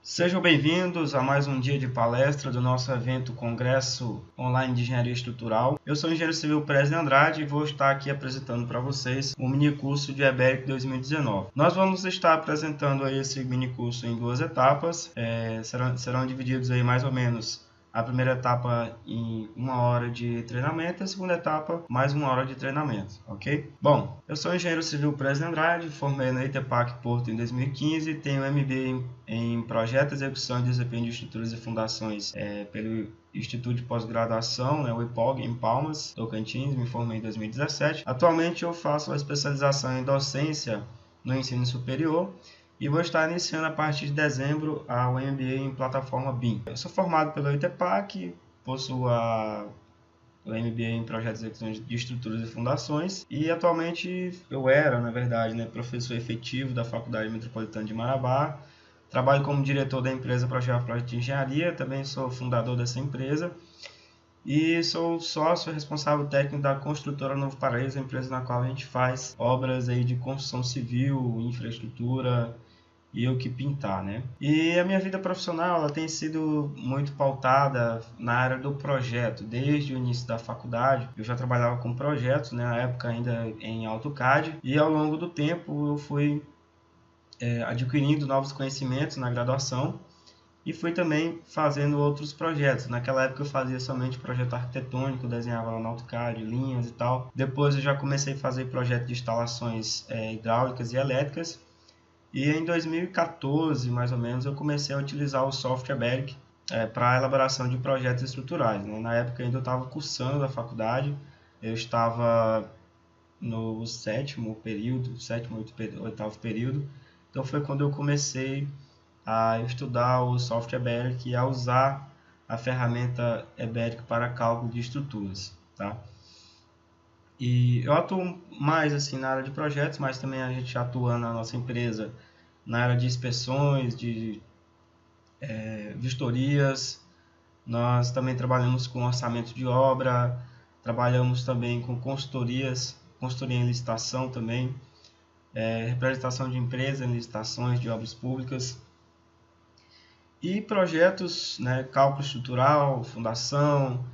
Sejam bem-vindos a mais um dia de palestra do nosso evento Congresso Online de Engenharia Estrutural. Eu sou o engenheiro civil Presley Andrade e vou estar aqui apresentando para vocês o minicurso de EBERIC 2019. Nós vamos estar apresentando aí esse minicurso em duas etapas, serão divididos aí mais ou menos a primeira etapa em 1 hora de treinamento e a segunda etapa mais 1 hora de treinamento, ok? Bom, eu sou o engenheiro civil Presley Andrade, formei na ITEPAC Porto em 2015, tenho MBA em Projeto, Execução e Desempenho de Estruturas e Fundações pelo Instituto de Pós-Graduação, o IPOG, em Palmas, Tocantins, me formei em 2017. Atualmente eu faço a especialização em docência no ensino superior e vou estar iniciando a partir de dezembro o MBA em plataforma BIM. Eu sou formado pelo ITEPAC, possuo o MBA em Projetos de Estruturas e Fundações e atualmente eu era, na verdade, professor efetivo da Faculdade Metropolitana de Marabá. Trabalho como diretor da empresa Projeto de Engenharia, também sou fundador dessa empresa e sou sócio responsável técnico da construtora Novo Paraíso, empresa na qual a gente faz obras aí de construção civil, infraestrutura e o que pintar, E a minha vida profissional ela tem sido muito pautada na área do projeto. Desde o início da faculdade, eu já trabalhava com projetos, na época ainda em AutoCAD, e ao longo do tempo eu fui adquirindo novos conhecimentos na graduação e fui também fazendo outros projetos. Naquela época eu fazia somente projeto arquitetônico, desenhava lá no AutoCAD, linhas e tal. Depois eu já comecei a fazer projeto de instalações hidráulicas e elétricas. E em 2014, mais ou menos, eu comecei a utilizar o software EBERIC para a elaboração de projetos estruturais. Na época ainda eu estava cursando a faculdade, eu estava no sétimo, oitavo período. Então foi quando eu comecei a estudar o software EBERIC e a usar a ferramenta EBERIC para cálculo de estruturas, tá? E eu atuo mais assim na área de projetos, mas também a gente atua na nossa empresa na área de inspeções, de vistorias. Nós também trabalhamos com orçamento de obra, trabalhamos também com consultoria em licitação também, representação de empresa em licitações de obras públicas. E projetos, cálculo estrutural, fundação,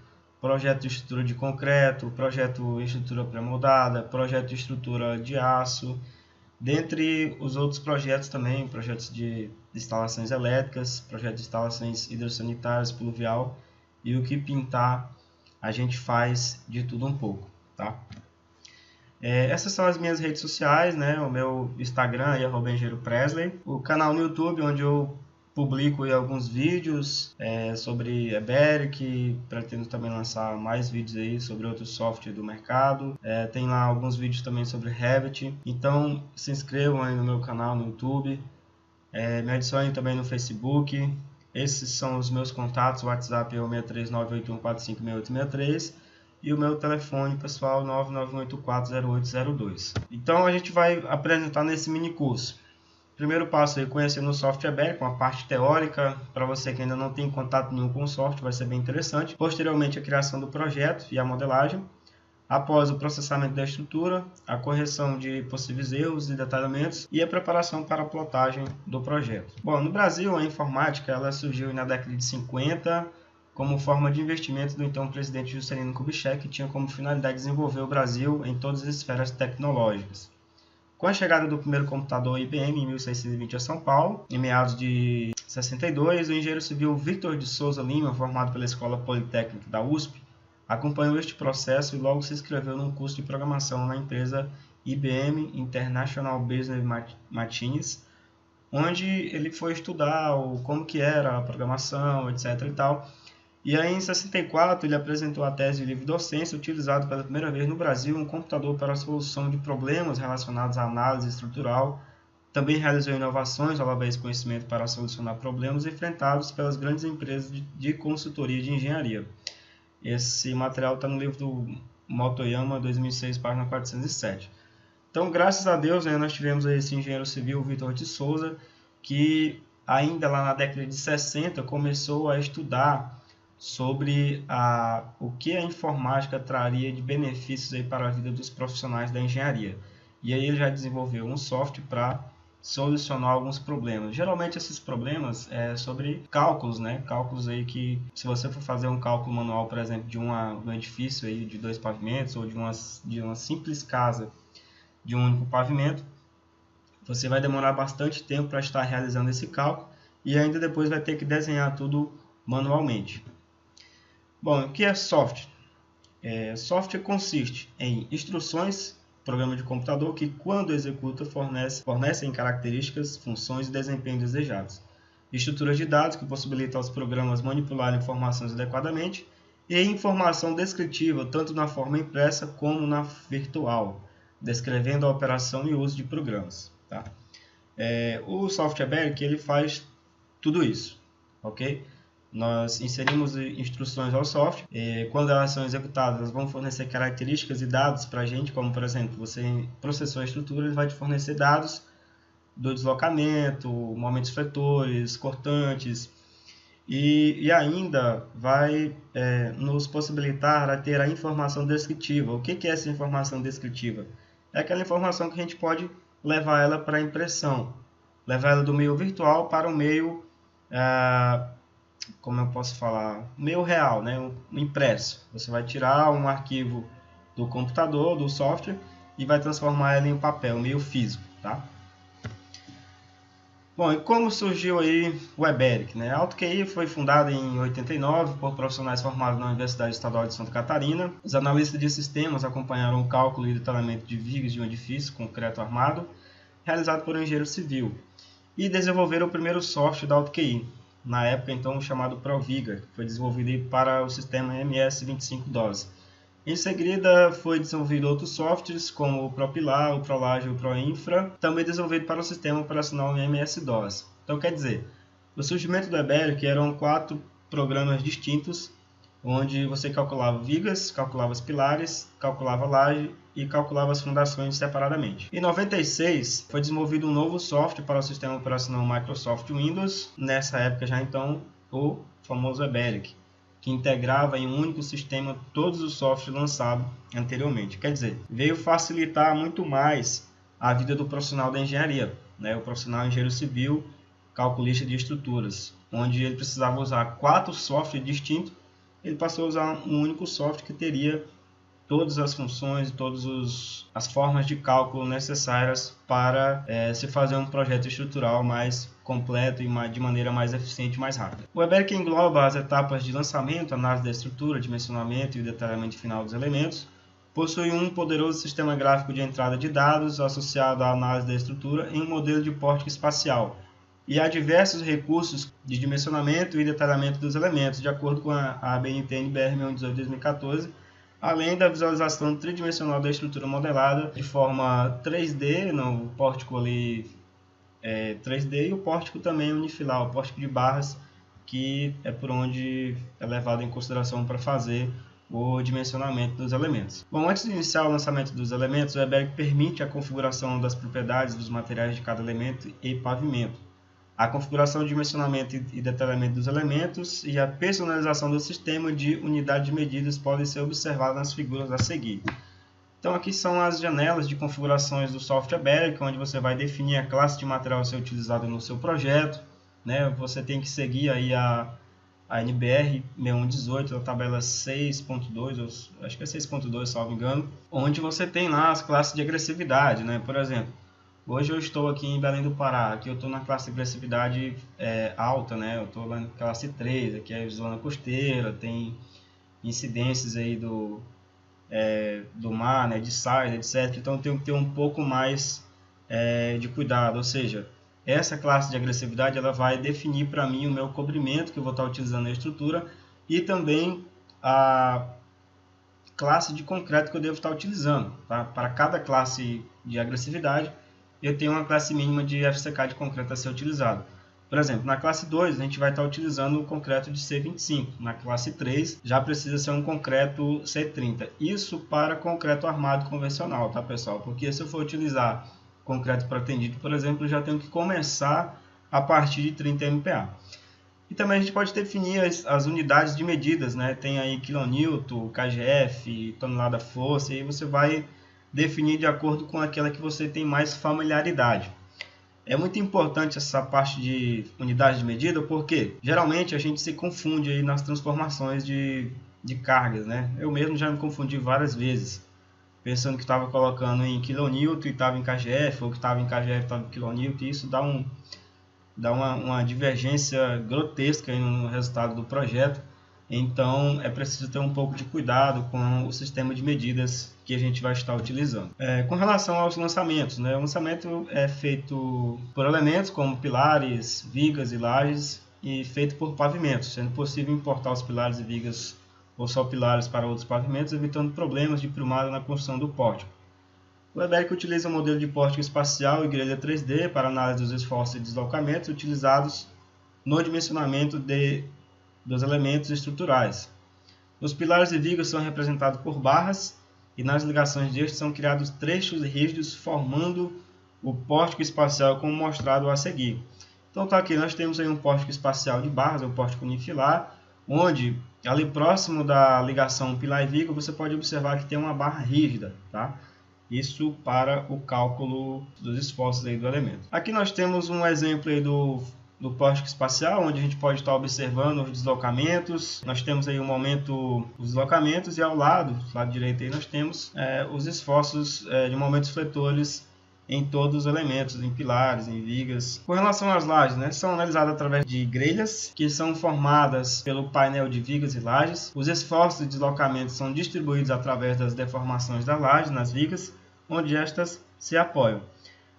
projeto de estrutura de concreto, projeto de estrutura pré-moldada, projeto de estrutura de aço, dentre os outros projetos também, projetos de instalações elétricas, projetos de instalações hidrossanitárias, pluvial, e o que pintar a gente faz de tudo um pouco, tá? Essas são as minhas redes sociais, o meu Instagram é @engenheiropresley, o canal no YouTube onde eu publico aí alguns vídeos sobre EBERIC, pretendo também lançar mais vídeos aí sobre outros softwares do mercado. Tem lá alguns vídeos também sobre Revit. Então se inscrevam aí no meu canal no YouTube, me adicionem também no Facebook. Esses são os meus contatos, o WhatsApp é o 63981456863 e o meu telefone pessoal 991840802. Então a gente vai apresentar nesse mini curso. Primeiro passo é conhecendo o software EBERIC, com a parte teórica. Para você que ainda não tem contato nenhum com o software, vai ser bem interessante. Posteriormente, a criação do projeto e a modelagem. Após o processamento da estrutura, a correção de possíveis erros e detalhamentos e a preparação para a plotagem do projeto. Bom, no Brasil, a informática ela surgiu na década de 50 como forma de investimento do então presidente Juscelino Kubitschek, que tinha como finalidade desenvolver o Brasil em todas as esferas tecnológicas. Com a chegada do primeiro computador IBM em 1620 a São Paulo, em meados de 62, o engenheiro civil Victor de Souza Lima, formado pela Escola Politécnica da USP, acompanhou este processo e logo se inscreveu num curso de programação na empresa IBM International Business Machines, onde ele foi estudar como que era a programação, etc. e tal. E aí, em 64, ele apresentou a tese de livre docência, utilizado pela primeira vez no Brasil um computador para a solução de problemas relacionados à análise estrutural. Também realizou inovações ao levar esse conhecimento para solucionar problemas enfrentados pelas grandes empresas de consultoria de engenharia. Esse material está no livro do Motoyama, 2006, página 407. Então, graças a Deus, nós tivemos esse engenheiro civil, Victor de Souza, que ainda lá na década de 60 começou a estudar sobre o que a informática traria de benefícios aí para a vida dos profissionais da engenharia. E aí ele já desenvolveu um software para solucionar alguns problemas. Geralmente esses problemas é sobre cálculos, né? Cálculos aí que, se você for fazer um cálculo manual, por exemplo, de um edifício aí de 2 pavimentos ou de uma simples casa de um único pavimento, você vai demorar bastante tempo para estar realizando esse cálculo e ainda depois vai ter que desenhar tudo manualmente. Bom, o que é software? Software consiste em instruções, programa de computador que, quando executa, fornecem características, funções e desempenho desejados. Estruturas de dados que possibilitam aos programas manipularem informações adequadamente e informação descritiva, tanto na forma impressa como na virtual, descrevendo a operação e uso de programas. Tá? O software EBERIC ele faz tudo isso, ok? Nós inserimos instruções ao software, quando elas são executadas, elas vão fornecer características e dados para a gente, como por exemplo, você processou a estrutura, ele vai te fornecer dados do deslocamento, momentos fletores, cortantes, e ainda vai nos possibilitar a ter a informação descritiva. O que é essa informação descritiva? É aquela informação que a gente pode levar ela para a impressão, levar ela do meio virtual para o meio como eu posso falar, meio real, né? Um impresso. Você vai tirar um arquivo do computador, do software, e vai transformar ele em papel, meio físico, tá? Bom, e como surgiu aí o EBERIC, né? A AutoQI foi fundada em 89 por profissionais formados na Universidade Estadual de Santa Catarina. Os analistas de sistemas acompanharam o cálculo e detalhamento de vigas de um edifício concreto armado, realizado por um engenheiro civil, e desenvolveram o primeiro software da AutoQI, na época então chamado ProViga, que foi desenvolvido para o sistema MS-25DOS. Em seguida foi desenvolvido outros softwares como o ProPilar, o ProLage e o ProInfra, também desenvolvido para o sistema operacional MS-DOS. Então quer dizer, o surgimento do EBERIC eram 4 programas distintos, onde você calculava vigas, calculava os pilares, calculava a laje e calculava as fundações separadamente. Em 96 foi desenvolvido um novo software para o sistema operacional Microsoft Windows, nessa época já então o famoso EBERIC, que integrava em um único sistema todos os softwares lançados anteriormente. Quer dizer, veio facilitar muito mais a vida do profissional da engenharia, né? O profissional engenheiro civil, calculista de estruturas, onde ele precisava usar 4 softwares distintos, ele passou a usar um único software que teria todas as funções, todas as formas de cálculo necessárias para se fazer um projeto estrutural mais completo e de maneira mais eficiente e mais rápida. O EBERIC engloba as etapas de lançamento, análise da estrutura, dimensionamento e detalhamento final dos elementos. Possui um poderoso sistema gráfico de entrada de dados associado à análise da estrutura em um modelo de pórtico espacial. E há diversos recursos de dimensionamento e detalhamento dos elementos, de acordo com a ABNT BR 6118/2014, além da visualização tridimensional da estrutura modelada de forma 3D, no pórtico ali 3D, e o pórtico também unifilar, o pórtico de barras, que é por onde é levado em consideração para fazer o dimensionamento dos elementos. Bom, antes de iniciar o lançamento dos elementos, o EBERIC permite a configuração das propriedades dos materiais de cada elemento e pavimento, a configuração de dimensionamento e detalhamento dos elementos e a personalização do sistema de unidade de medidas podem ser observadas nas figuras a seguir. Então aqui são as janelas de configurações do software EBERIC, onde você vai definir a classe de material a ser utilizado no seu projeto, né? Você tem que seguir aí a NBR 6118, a tabela 6.2, acho que é 6.2, salvo engano, onde você tem lá as classes de agressividade, né? Por exemplo, hoje eu estou aqui em Belém do Pará, aqui eu estou na classe de agressividade alta, né? Eu estou na classe 3, aqui é zona costeira, tem incidências aí do mar, né? De saída, etc. Então eu tenho que ter um pouco mais de cuidado, ou seja, essa classe de agressividade ela vai definir para mim o meu cobrimento que eu vou estar utilizando na estrutura e também a classe de concreto que eu devo estar utilizando. Tá? Para cada classe de agressividade, eu tenho uma classe mínima de FCK de concreto a ser utilizado. Por exemplo, na classe 2, a gente vai estar utilizando o concreto de C25. Na classe 3, já precisa ser um concreto C30. Isso para concreto armado convencional, tá, pessoal? Porque se eu for utilizar concreto pretendido, por exemplo, eu já tenho que começar a partir de 30 MPa. E também a gente pode definir as unidades de medidas, né? Tem aí quilonewton, kgf, tonelada força, e aí você vai definir de acordo com aquela que você tem mais familiaridade. É muito importante essa parte de unidade de medida, porque geralmente a gente se confunde aí nas transformações de cargas, né? Eu mesmo já me confundi várias vezes, pensando que estava colocando em quilonewton e estava em kgf, ou que estava em kgf e estava em quilonewton, e isso dá uma divergência grotesca aí no resultado do projeto. Então é preciso ter um pouco de cuidado com o sistema de medidas que a gente vai estar utilizando. Com relação aos lançamentos, né? O lançamento é feito por elementos como pilares, vigas e lajes, e feito por pavimentos, sendo possível importar os pilares e vigas ou só pilares para outros pavimentos, evitando problemas de primada na construção do pórtico. O Eberic utiliza um modelo de pórtico espacial e grelha 3D para análise dos esforços e deslocamentos utilizados no dimensionamento dos elementos estruturais. Os pilares e vigas são representados por barras e nas ligações destes são criados trechos rígidos formando o pórtico espacial como mostrado a seguir. Então tá aqui, nós temos aí um pórtico espacial de barras, um pórtico unifilar, onde ali próximo da ligação pilar e viga você pode observar que tem uma barra rígida, tá? Isso para o cálculo dos esforços aí do elemento. Aqui nós temos um exemplo aí do pórtico espacial, onde a gente pode estar observando os deslocamentos. Nós temos aí um momento os deslocamentos e ao lado direito aí nós temos os esforços de momentos fletores em todos os elementos, em pilares, em vigas. Com relação às lajes, né, são analisadas através de grelhas, que são formadas pelo painel de vigas e lajes. Os esforços de deslocamento são distribuídos através das deformações da laje nas vigas, onde estas se apoiam.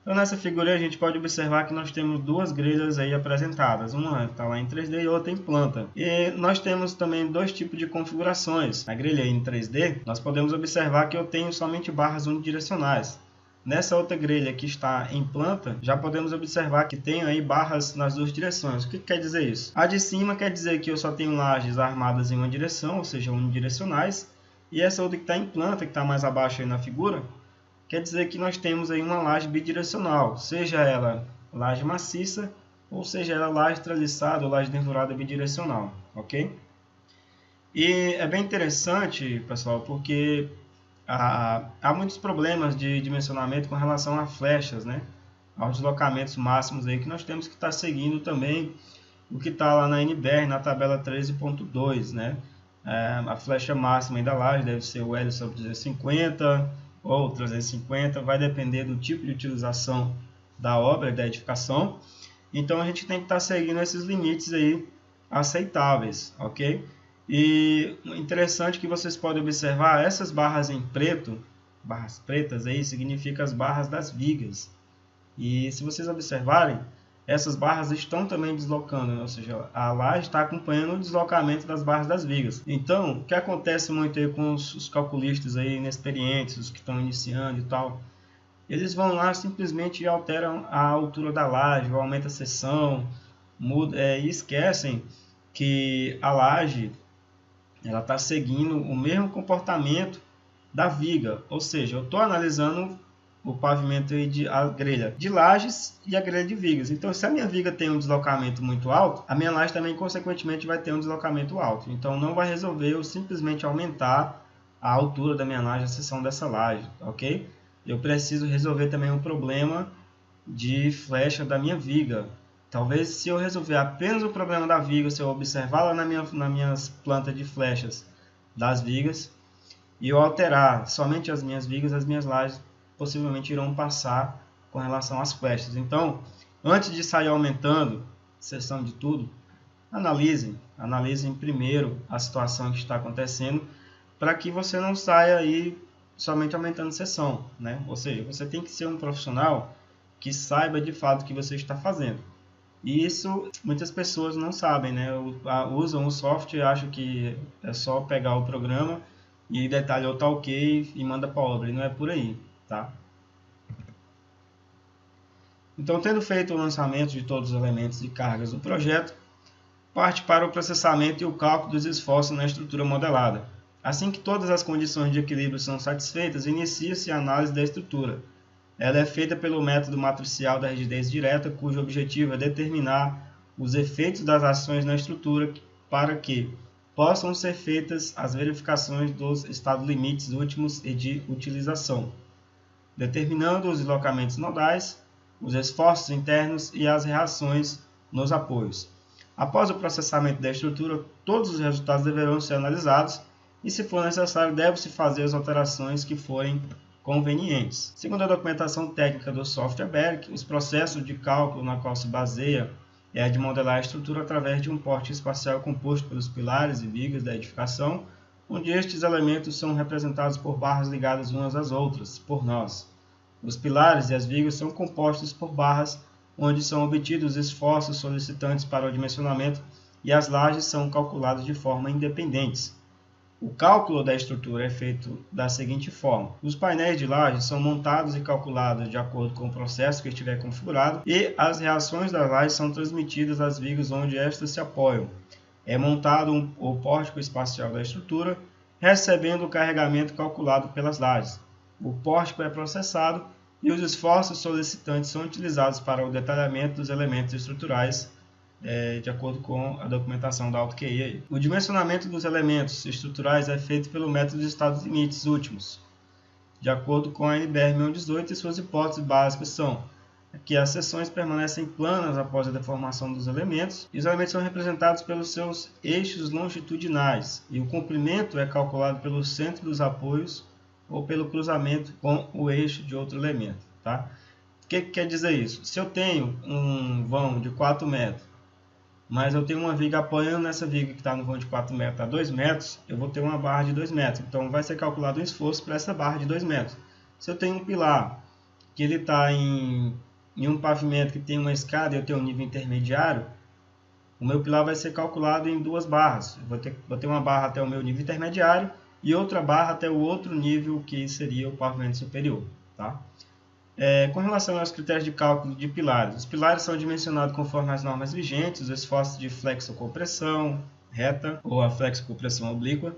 Então nessa figura a gente pode observar que nós temos duas grelhas aí apresentadas, uma está lá em 3D e outra em planta. E nós temos também dois tipos de configurações. Na grelha em 3D nós podemos observar que eu tenho somente barras unidirecionais. Nessa outra grelha que está em planta, já podemos observar que tem aí barras nas duas direções. O que quer dizer isso? A de cima quer dizer que eu só tenho lajes armadas em uma direção, ou seja, unidirecionais. E essa outra que está em planta, que está mais abaixo aí na figura, quer dizer que nós temos aí uma laje bidirecional, seja ela laje maciça, ou seja ela laje traliçada ou laje nervurada bidirecional, ok? E é bem interessante, pessoal, porque há muitos problemas de dimensionamento com relação a flechas, né? Aos deslocamentos máximos aí que nós temos que estar seguindo também o que está lá na NBR, na tabela 13.2, né? A flecha máxima aí da laje deve ser o L sobre 250 ou 350, vai depender do tipo de utilização da obra e da edificação. Então a gente tem que estar seguindo esses limites aí aceitáveis, ok? E interessante que vocês podem observar essas barras em preto, barras pretas aí, significa as barras das vigas. E se vocês observarem, essas barras estão também deslocando, né? Ou seja, a laje está acompanhando o deslocamento das barras das vigas. Então, o que acontece muito aí com os calculistas aí inexperientes, os que estão iniciando e tal, eles vão lá simplesmente alteram a altura da laje, ou aumenta a seção, e esquecem que a laje ela está seguindo o mesmo comportamento da viga, ou seja, eu estou analisando o pavimento e a grelha de lajes e a grelha de vigas. Então, se a minha viga tem um deslocamento muito alto, a minha laje também, consequentemente, vai ter um deslocamento alto. Então, não vai resolver eu simplesmente aumentar a altura da minha laje, a seção dessa laje, ok? Eu preciso resolver também um problema de flecha da minha viga. Talvez, se eu resolver apenas o problema da viga, se eu observar lá nas minhas plantas de flechas das vigas, e eu alterar somente as minhas vigas, as minhas lajes possivelmente irão passar com relação às flechas. Então, antes de sair aumentando seção de tudo, analisem primeiro a situação que está acontecendo, para que você não saia aí somente aumentando seção, né? Ou seja, você tem que ser um profissional que saiba de fato o que você está fazendo. E isso muitas pessoas não sabem, né? Usam o software, acham que é só pegar o programa e detalhar o tá ok e manda para a obra. E não é por aí, tá? Então, tendo feito o lançamento de todos os elementos e cargas do projeto, parte para o processamento e o cálculo dos esforços na estrutura modelada. Assim que todas as condições de equilíbrio são satisfeitas, inicia-se a análise da estrutura. Ela é feita pelo método matricial da rigidez direta, cujo objetivo é determinar os efeitos das ações na estrutura para que possam ser feitas as verificações dos estados limites últimos e de utilização, determinando os deslocamentos nodais, os esforços internos e as reações nos apoios. Após o processamento da estrutura, todos os resultados deverão ser analisados e, se for necessário, deve-se fazer as alterações que forem convenientes. Segundo a documentação técnica do software BERIC, os processos de cálculo na qual se baseia é a de modelar a estrutura através de um porte espacial composto pelos pilares e vigas da edificação, onde estes elementos são representados por barras ligadas umas às outras, por nós. Os pilares e as vigas são compostos por barras, onde são obtidos esforços solicitantes para o dimensionamento, e as lajes são calculadas de forma independente. O cálculo da estrutura é feito da seguinte forma: os painéis de laje são montados e calculados de acordo com o processo que estiver configurado, e as reações das lajes são transmitidas às vigas onde estas se apoiam. É montado o pórtico espacial da estrutura, recebendo o carregamento calculado pelas lajes. O pórtico é processado e os esforços solicitantes são utilizados para o detalhamento dos elementos estruturais, de acordo com a documentação da AutoQI. O dimensionamento dos elementos estruturais é feito pelo método de estados limites últimos, de acordo com a NBR 1118, e suas hipóteses básicas são que as seções permanecem planas após a deformação dos elementos, e os elementos são representados pelos seus eixos longitudinais, e o comprimento é calculado pelo centro dos apoios ou pelo cruzamento com o eixo de outro elemento. Tá? O que quer dizer isso? Se eu tenho um vão de 4 metros, mas eu tenho uma viga apoiando nessa viga que está no vão de 4 metros a 2 metros, eu vou ter uma barra de 2 metros. Então, vai ser calculado um esforço para essa barra de 2 metros. Se eu tenho um pilar que ele está em um pavimento que tem uma escada e eu tenho um nível intermediário, o meu pilar vai ser calculado em 2 barras. Eu vou ter uma barra até o meu nível intermediário e outra barra até o outro nível, que seria o pavimento superior. Tá? Com relação aos critérios de cálculo de pilares, os pilares são dimensionados conforme as normas vigentes, os esforços de flexocompressão reta ou a flexocompressão oblíqua,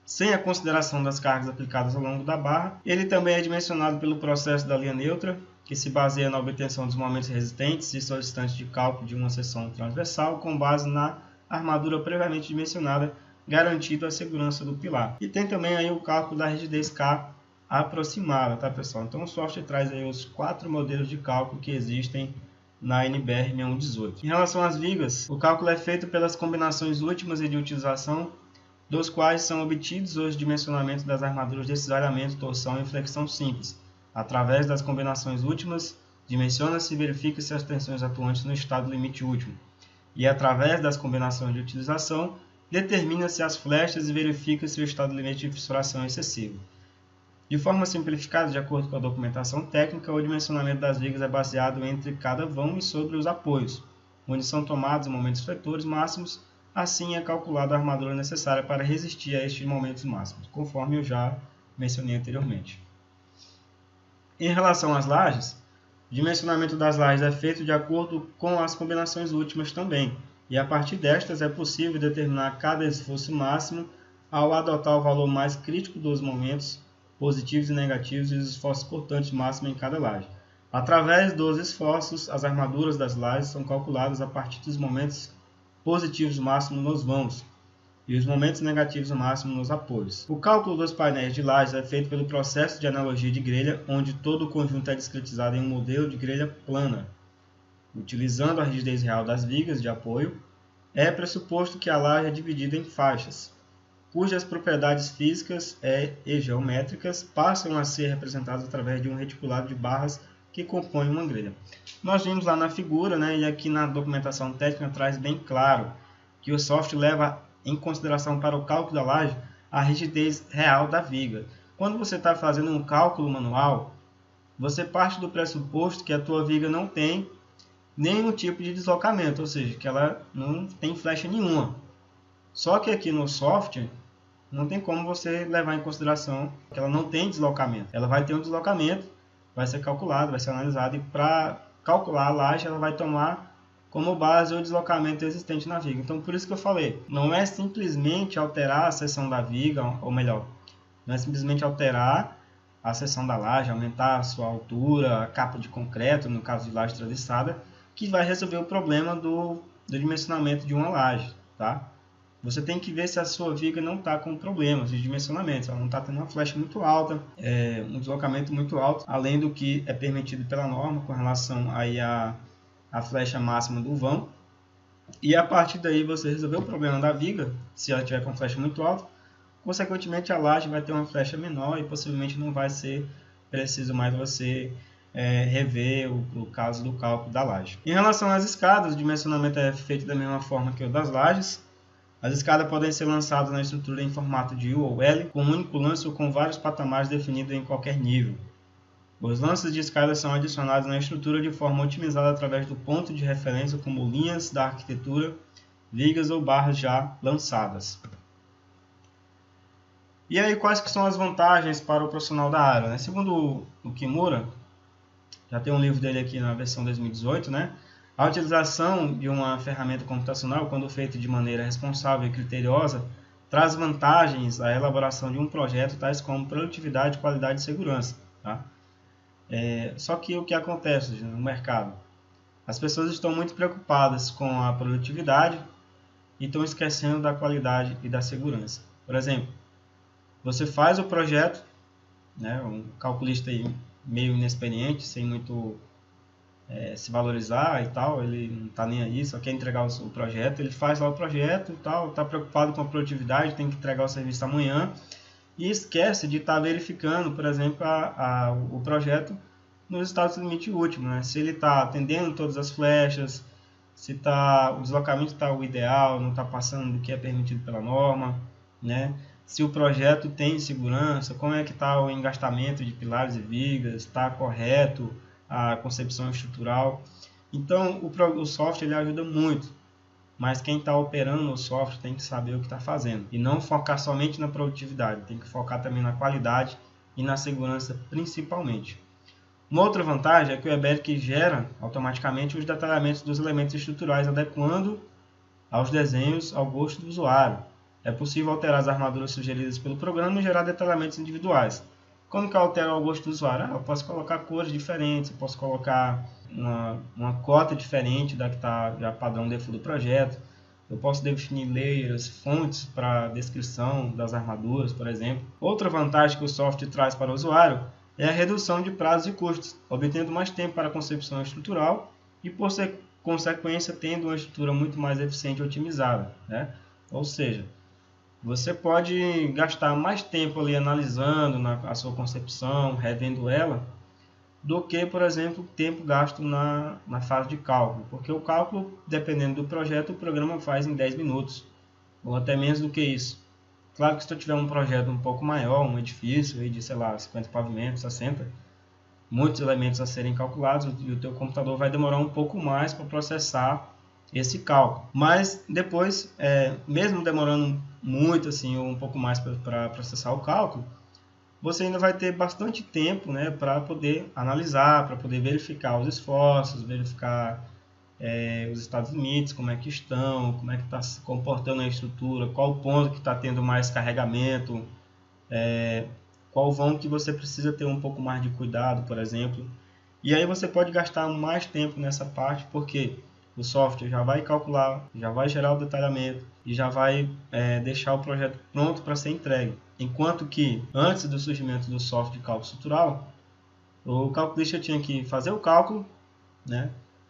sem a consideração das cargas aplicadas ao longo da barra. Ele também é dimensionado pelo processo da linha neutra, que se baseia na obtenção dos momentos resistentes e solicitantes de cálculo de uma seção transversal com base na armadura previamente dimensionada, garantindo a segurança do pilar. E tem também aí o cálculo da rigidez K aproximada, tá, pessoal? Então o software traz aí os 4 modelos de cálculo que existem na NBR 1118. Em relação às vigas, o cálculo é feito pelas combinações últimas e de utilização, dos quais são obtidos os dimensionamentos das armaduras de cisalhamento, torção e flexão simples. Através das combinações últimas, dimensiona-se e verifica se as tensões atuantes no estado limite último. E através das combinações de utilização, determina-se as flechas e verifica se o estado limite de fissuração é excessivo. De forma simplificada, de acordo com a documentação técnica, o dimensionamento das vigas é baseado entre cada vão e sobre os apoios, onde são tomados momentos fletores máximos. Assim é calculada a armadura necessária para resistir a estes momentos máximos, conforme eu já mencionei anteriormente. Em relação às lajes, o dimensionamento das lajes é feito de acordo com as combinações últimas também, e a partir destas é possível determinar cada esforço máximo ao adotar o valor mais crítico dos momentos positivos e negativos e os esforços cortantes máximos em cada laje. Através dos esforços, as armaduras das lajes são calculadas a partir dos momentos positivos máximos nos vãos e os momentos negativos máximos nos apoios. O cálculo dos painéis de lajes é feito pelo processo de analogia de grelha, onde todo o conjunto é discretizado em um modelo de grelha plana. Utilizando a rigidez real das vigas de apoio, é pressuposto que a laje é dividida em faixas, cujas propriedades físicas e geométricas passam a ser representadas através de um reticulado de barras que compõe uma grelha. Nós vimos lá na figura, né, e aqui na documentação técnica traz bem claro que o software leva em consideração para o cálculo da laje a rigidez real da viga. Quando você está fazendo um cálculo manual, você parte do pressuposto que a tua viga não tem nenhum tipo de deslocamento, ou seja, que ela não tem flecha nenhuma. Só que aqui no software não tem como você levar em consideração que ela não tem deslocamento. Ela vai ter um deslocamento, vai ser calculado, vai ser analisado, e para calcular a laje ela vai tomar como base o deslocamento existente na viga. Então, por isso que eu falei, não é simplesmente alterar a seção da viga, ou melhor, não é simplesmente alterar a seção da laje, aumentar a sua altura, a capa de concreto, no caso de laje travessada, que vai resolver o problema do dimensionamento de uma laje, tá? você tem que ver se a sua viga não está com problemas de dimensionamento, se ela não está tendo uma flecha muito alta, um deslocamento muito alto, além do que é permitido pela norma com relação aí à flecha máxima do vão. E a partir daí você resolveu o problema da viga, se ela tiver com flecha muito alta, consequentemente a laje vai ter uma flecha menor e possivelmente não vai ser preciso mais você rever o caso do cálculo da laje. Em relação às escadas, o dimensionamento é feito da mesma forma que o das lajes. As escadas podem ser lançadas na estrutura em formato de U ou L, com um único lance ou com vários patamares definidos em qualquer nível. Os lances de escada são adicionados na estrutura de forma otimizada através do ponto de referência, como linhas da arquitetura, vigas ou barras já lançadas. E aí, quais que são as vantagens para o profissional da área? Segundo o Kimura, já tem um livro dele aqui na versão 2018, a utilização de uma ferramenta computacional, quando feita de maneira responsável e criteriosa, traz vantagens à elaboração de um projeto, tais como produtividade, qualidade e segurança. Só que o que acontece no mercado? As pessoas estão muito preocupadas com a produtividade e estão esquecendo da qualidade e da segurança. Por exemplo, você faz o projeto, um calculista aí meio inexperiente, sem muito se valorizar e tal, ele não está nem aí, só quer entregar o projeto, ele faz lá o projeto e tal, está preocupado com a produtividade, tem que entregar o serviço amanhã e esquece de estar verificando, por exemplo, o projeto nos estados de limite último, se ele está atendendo todas as flechas, se o deslocamento está o ideal, não está passando do que é permitido pela norma, se o projeto tem segurança, como é que está o engastamento de pilares e vigas, está correto a concepção estrutural. Então, o software ele ajuda muito, mas quem está operando o software tem que saber o que está fazendo e não focar somente na produtividade, tem que focar também na qualidade e na segurança principalmente. Uma outra vantagem é que o Eberic gera automaticamente os detalhamentos dos elementos estruturais, adequando aos desenhos ao gosto do usuário. É possível alterar as armaduras sugeridas pelo programa e gerar detalhamentos individuais. Como que eu altero ao gosto do usuário? Eu posso colocar cores diferentes, eu posso colocar uma cota diferente da que está já padrão default do projeto. Eu posso definir layers, fontes para descrição das armaduras, por exemplo. Outra vantagem que o software traz para o usuário é a redução de prazos e custos, obtendo mais tempo para a concepção estrutural e, por consequência, tendo uma estrutura muito mais eficiente e otimizada. Ou seja, você pode gastar mais tempo ali analisando a sua concepção, revendo ela, do que, por exemplo, tempo gasto na fase de cálculo. Porque o cálculo, dependendo do projeto, o programa faz em 10 minutos, ou até menos do que isso. Claro que se tu tiver um projeto um pouco maior, um edifício de, 50 pavimentos, 60, muitos elementos a serem calculados, e o teu computador vai demorar um pouco mais para processar esse cálculo. Mas depois, mesmo demorando muito, assim, ou um pouco mais para processar o cálculo, você ainda vai ter bastante tempo para poder analisar, para poder verificar os esforços, verificar os estados limites, como é que estão, como é que está se comportando a estrutura, qual ponto que está tendo mais carregamento, qual vão que você precisa ter um pouco mais de cuidado, por exemplo. E aí você pode gastar mais tempo nessa parte, porque o software já vai calcular, já vai gerar o detalhamento e já vai deixar o projeto pronto para ser entregue. Enquanto que, antes do surgimento do software de cálculo estrutural, o calculista tinha que fazer o cálculo,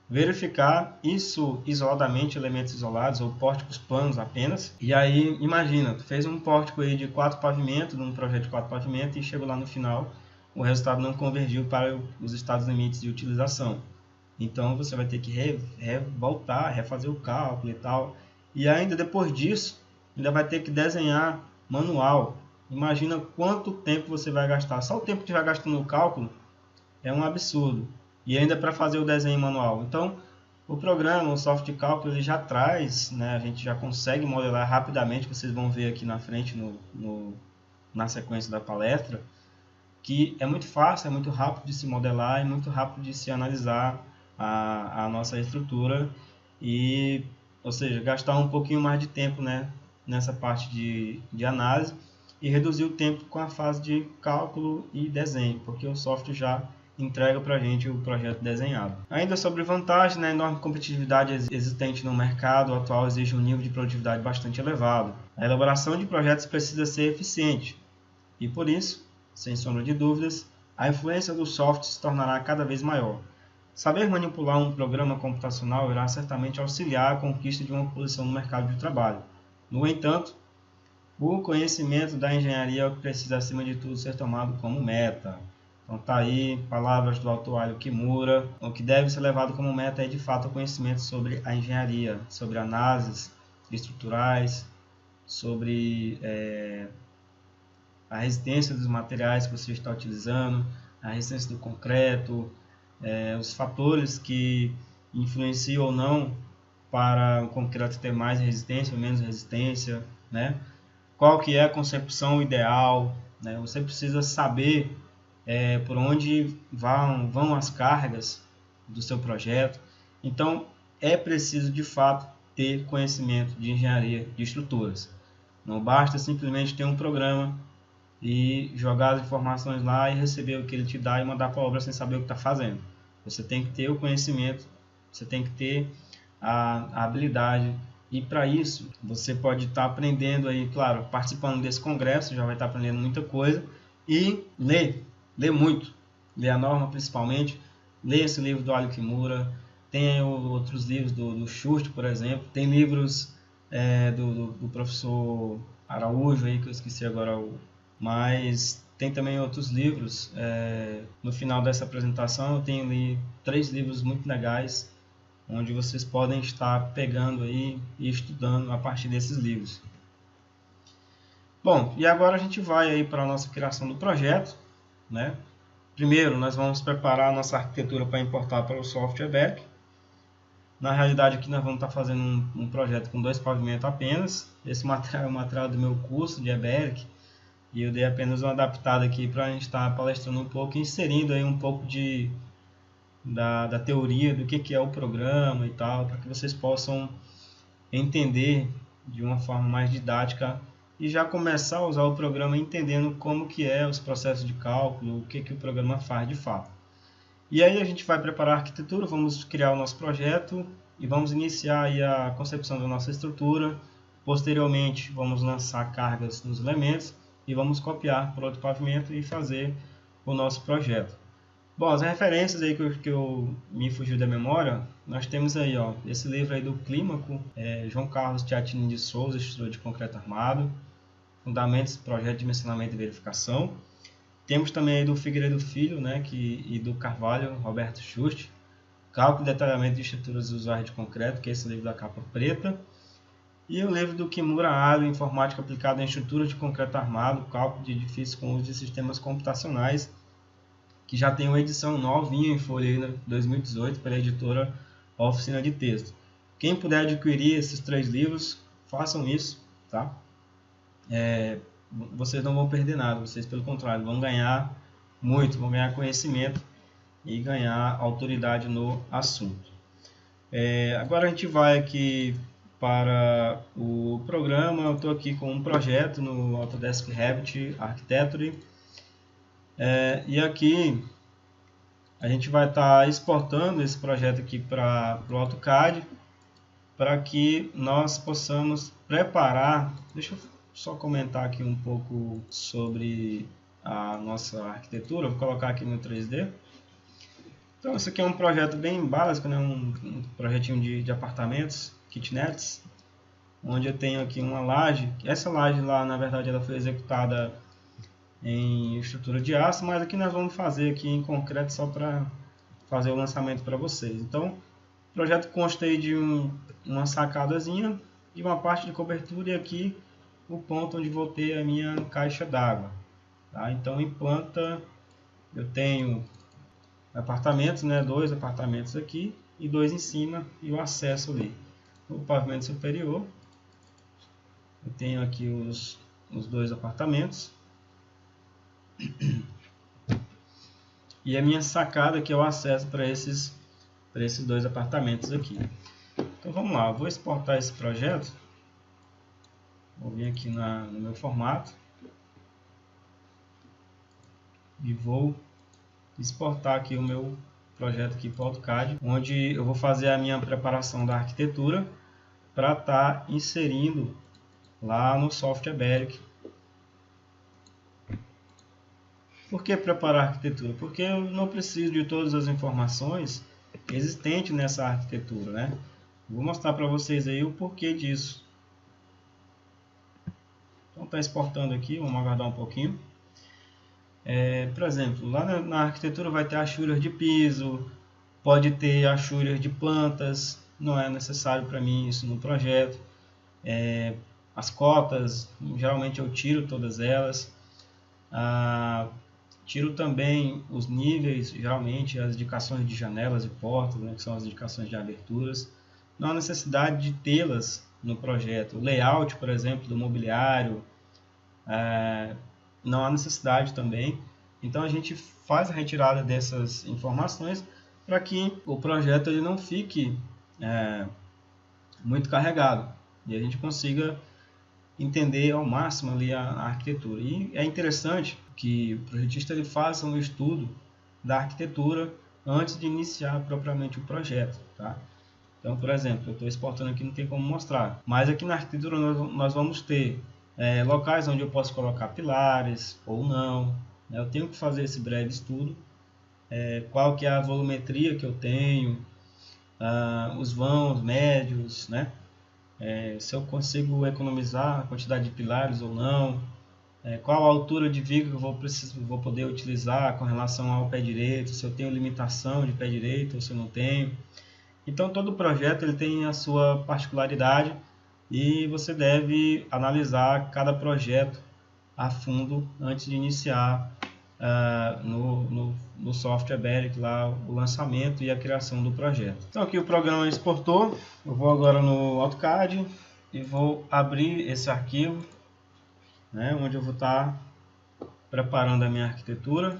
verificar isso isoladamente, elementos isolados ou pórticos planos apenas. E aí, imagina, tu fez um pórtico aí de 4 pavimentos, num projeto de 4 pavimentos, e chegou lá no final, o resultado não convergiu para os estados limites de utilização. Então, você vai ter que voltar, refazer o cálculo e tal. E ainda depois disso, ainda vai ter que desenhar manual. Imagina quanto tempo você vai gastar. Só o tempo que vai gastando no cálculo é um absurdo. E ainda para fazer o desenho manual. Então, o programa, o software de cálculo, ele já traz, a gente já consegue modelar rapidamente. Vocês vão ver aqui na frente, na sequência da palestra, que é muito fácil, é muito rápido de se modelar, é muito rápido de se analisar a nossa estrutura e, ou seja, gastar um pouquinho mais de tempo nessa parte de análise e reduzir o tempo com a fase de cálculo e desenho, porque o software já entrega para a gente o projeto desenhado. Ainda sobre vantagem, a enorme competitividade existente no mercado atual exige um nível de produtividade bastante elevado. A elaboração de projetos precisa ser eficiente e, por isso, sem sombra de dúvidas, a influência do software se tornará cada vez maior. Saber manipular um programa computacional irá certamente auxiliar a conquista de uma posição no mercado de trabalho. No entanto, o conhecimento da engenharia é o que precisa, acima de tudo, ser tomado como meta. Então tá aí, palavras do autor Ayo Kimura. O que deve ser levado como meta é, de fato, o conhecimento sobre a engenharia, sobre análises estruturais, sobre a resistência dos materiais que você está utilizando, a resistência do concreto, os fatores que influenciam ou não para o concreto ter mais resistência ou menos resistência, né? Qual que é a concepção ideal, né? Você precisa saber por onde vão as cargas do seu projeto. Então, é preciso, de fato, ter conhecimento de engenharia de estruturas. Não basta simplesmente ter um programa e jogar as informações lá e receber o que ele te dá e mandar para a obra sem saber o que está fazendo. Você tem que ter o conhecimento, você tem que ter a habilidade, e para isso você pode estar aprendendo aí, claro, participando desse congresso, já vai estar aprendendo muita coisa, e ler muito, ler a norma principalmente, ler esse livro do Ayo Kimura, tem outros livros do Schust, por exemplo, tem livros do professor Araújo aí, que eu esqueci agora, mas tem também outros livros. No final dessa apresentação eu tenho ali 3 livros muito legais, onde vocês podem estar pegando aí e estudando a partir desses livros. Bom, e agora a gente vai aí para a nossa criação do projeto, né? Primeiro, nós vamos preparar a nossa arquitetura para importar para o software EBERIC. Na realidade, aqui nós vamos estar fazendo um projeto com 2 pavimentos apenas. Esse material é o material do meu curso de EBERIC, e eu dei apenas uma adaptada aqui para a gente estar palestrando um pouco, inserindo aí um pouco da teoria do que é o programa e tal, para que vocês possam entender de uma forma mais didática e já começar a usar o programa entendendo como que é os processos de cálculo, o que o programa faz de fato. E aí a gente vai preparar a arquitetura, vamos criar o nosso projeto e vamos iniciar aí a concepção da nossa estrutura. Posteriormente vamos lançar cargas nos elementos e vamos copiar para outro pavimento e fazer o nosso projeto. Bom, as referências aí que eu me fugiu da memória, nós temos aí, ó, esse livro aí do Clímaco, João Carlos Teatini de Souza, Estrutura de Concreto Armado, Fundamentos, Projeto de Dimensionamento e Verificação. Temos também aí do Figueiredo Filho, né, e do Carvalho, Roberto Schust, Cálculo e Detalhamento de Estruturas Usuárias de Concreto, que é esse livro da capa preta. E o livro do Kimura Ayo, Informática Aplicada em Estruturas de Concreto Armado, Cálculo de Edifícios com Uso de Sistemas Computacionais, que já tem uma edição novinha em folha 2018 pela editora Oficina de Texto. Quem puder adquirir esses 3 livros, façam isso, tá? Vocês não vão perder nada, vocês pelo contrário vão ganhar muito, vão ganhar conhecimento e ganhar autoridade no assunto. Agora a gente vai aqui para o programa. Eu estou aqui com um projeto no Autodesk Revit Architecture. E aqui a gente vai estar exportando esse projeto aqui para o AutoCAD, para que nós possamos preparar. Deixa eu só comentar aqui um pouco sobre a nossa arquitetura. Vou colocar aqui no 3D. Então, esse aqui é um projeto bem básico, né? Um projetinho de apartamentos, kitnets, onde eu tenho aqui uma laje. Essa laje lá, na verdade, ela foi executada em estrutura de aço, mas aqui nós vamos fazer aqui em concreto só para fazer o lançamento para vocês. Então, o projeto consta aí de uma sacadazinha e uma parte de cobertura, e aqui o ponto onde vou ter a minha caixa d'água. Tá? Então, em planta eu tenho apartamentos, né? 2 apartamentos aqui e 2 em cima, e o acesso ali. No pavimento superior eu tenho aqui os 2 apartamentos. E a minha sacada, que é o acesso para esses 2 apartamentos aqui. Então vamos lá, eu vou exportar esse projeto. Vou vir aqui no meu formato e vou exportar aqui o meu projeto aqui para o AutoCAD, onde eu vou fazer a minha preparação da arquitetura para estar inserindo lá no software Eberic. Por que preparar a arquitetura? Porque eu não preciso de todas as informações existentes nessa arquitetura, né? Vou mostrar para vocês aí o porquê disso. Então está exportando aqui, vamos aguardar um pouquinho. Por exemplo, lá na arquitetura vai ter achuras de piso, pode ter achuras de plantas, não é necessário para mim isso no projeto. As cotas, geralmente eu tiro todas elas. Tiro também os níveis, geralmente as indicações de janelas e portas, né, que são as indicações de aberturas. Não há necessidade de tê-las no projeto. O layout, por exemplo, do mobiliário, não há necessidade também. Então a gente faz a retirada dessas informações para que o projeto ele não fique muito carregado e a gente consiga entender ao máximo ali a arquitetura. E é interessante que o projetista ele faça um estudo da arquitetura antes de iniciar propriamente o projeto, tá? Então, por exemplo, eu estou exportando aqui, não tem como mostrar, mas aqui na arquitetura nós vamos ter locais onde eu posso colocar pilares ou não, né? Eu tenho que fazer esse breve estudo, qual que é a volumetria que eu tenho, os vãos médios, né? Se eu consigo economizar a quantidade de pilares ou não, qual a altura de viga que eu vou poder utilizar com relação ao pé direito, se eu tenho limitação de pé direito ou se eu não tenho. Então todo projeto ele tem a sua particularidade e você deve analisar cada projeto a fundo antes de iniciar no software Eberic lá o lançamento e a criação do projeto. Então aqui o programa exportou, eu vou agora no AutoCAD e vou abrir esse arquivo, né, onde eu vou estar preparando a minha arquitetura.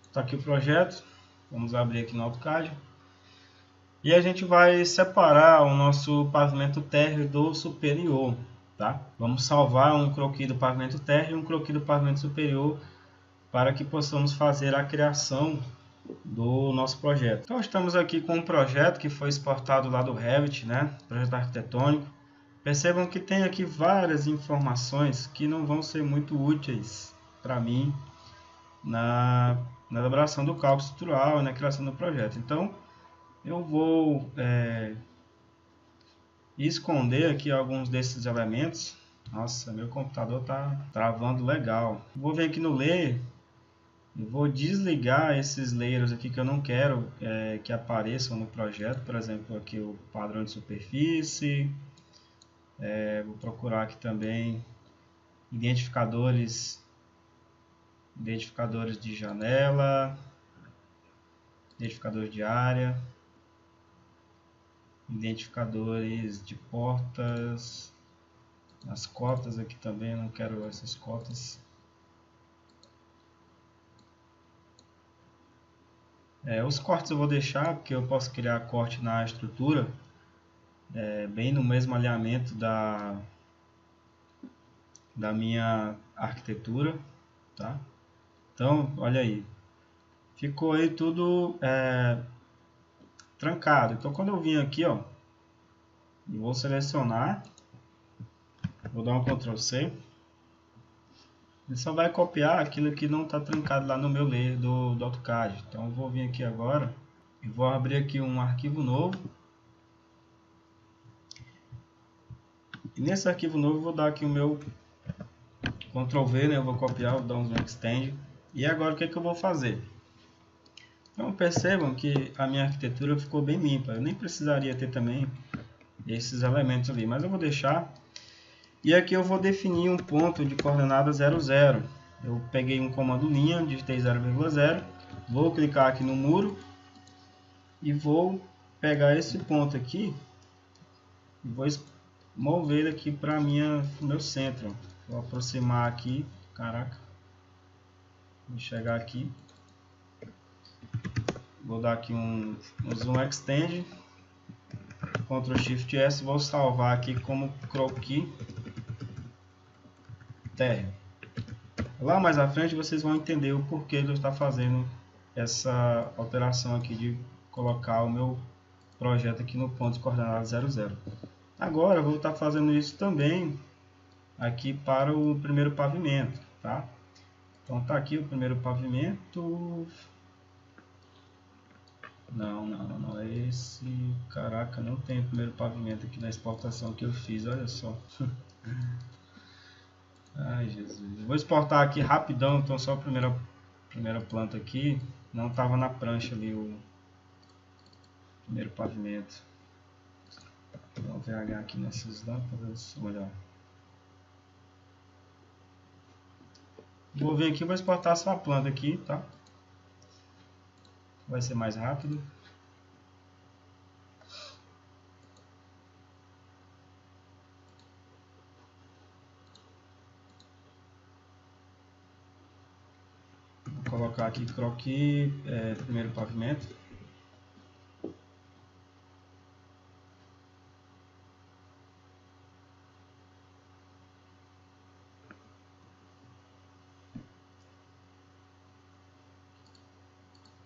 Está aqui o projeto, vamos abrir aqui no AutoCAD. E a gente vai separar o nosso pavimento térreo do superior, tá? Vamos salvar um croquis do pavimento térreo e um croquis do pavimento superior para que possamos fazer a criação do nosso projeto. Então estamos aqui com um projeto que foi exportado lá do Revit, né? Projeto arquitetônico. Percebam que tem aqui várias informações que não vão ser muito úteis para mim na elaboração do cálculo estrutural e na criação do projeto. Então eu vou esconder aqui alguns desses elementos. Nossa, meu computador está travando legal. Vou vir aqui no Layer e vou desligar esses layers aqui que eu não quero que apareçam no projeto. Por exemplo, aqui o padrão de superfície. Vou procurar aqui também identificadores de janela, identificadores de área, identificadores de portas, as cotas aqui também, não quero essas cotas. Os cortes eu vou deixar, porque eu posso criar corte na estrutura, bem no mesmo alinhamento da minha arquitetura, tá? Então, olha aí, ficou aí tudo trancado. Então, quando eu vim aqui, ó, eu vou selecionar, vou dar um Ctrl C, ele só vai copiar aquilo que não está trancado lá no meu layer do AutoCAD. Então, eu vou vir aqui agora e vou abrir aqui um arquivo novo. E nesse arquivo novo, eu vou dar aqui o meu Ctrl V, né? Eu vou copiar, vou dar um Extend. E agora, o que eu vou fazer? Então, percebam que a minha arquitetura ficou bem limpa. Eu nem precisaria ter também esses elementos ali, mas eu vou deixar. E aqui eu vou definir um ponto de coordenada 0, 0. Eu peguei um comando linha, digitei 0,0. Vou clicar aqui no muro. E vou pegar esse ponto aqui. E vou mover ele aqui para o meu centro. Vou aproximar aqui. Caraca. Vou chegar aqui, vou dar aqui um zoom extend, Ctrl Shift S, vou salvar aqui como croquis térreo. Lá mais à frente vocês vão entender o porquê de eu estar fazendo essa alteração aqui de colocar o meu projeto aqui no ponto de coordenada 00. Agora eu vou estar fazendo isso também aqui para o primeiro pavimento, tá? Então tá aqui o primeiro pavimento. Não, é esse. Caraca, não tem o primeiro pavimento aqui na exportação que eu fiz, olha só. Ai, Jesus. Vou exportar aqui rapidão, então só a primeira planta aqui. Não estava na prancha ali o primeiro pavimento. Vou dar um VH aqui nessas lâmpadas, olha. Vou vir aqui e vou exportar só a planta aqui, tá? Vai ser mais rápido. Vou colocar aqui croquis, primeiro pavimento.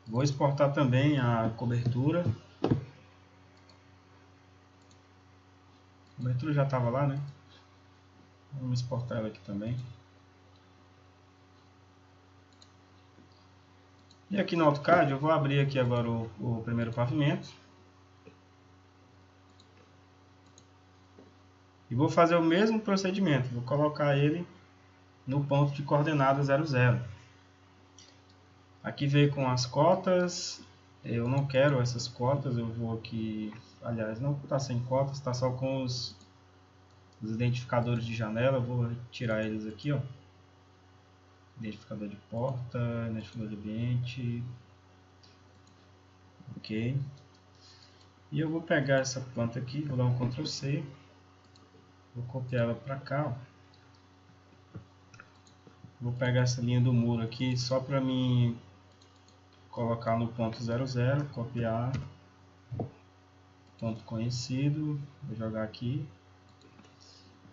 Vou exportar também a cobertura. A cobertura já estava lá, né? Vamos exportar ela aqui também. E aqui no AutoCAD eu vou abrir aqui agora o primeiro pavimento. E vou fazer o mesmo procedimento. Vou colocar ele no ponto de coordenada 00. Aqui veio com as cotas, eu não quero essas cotas, eu vou aqui, aliás, não está sem cotas, está só com os identificadores de janela, eu vou tirar eles aqui, ó. Identificador de porta, identificador de ambiente, ok. E eu vou pegar essa planta aqui, vou dar um Ctrl C, vou copiar ela para cá, ó. Vou pegar essa linha do muro aqui só para mim colocar no ponto 00, copiar, ponto conhecido, vou jogar aqui.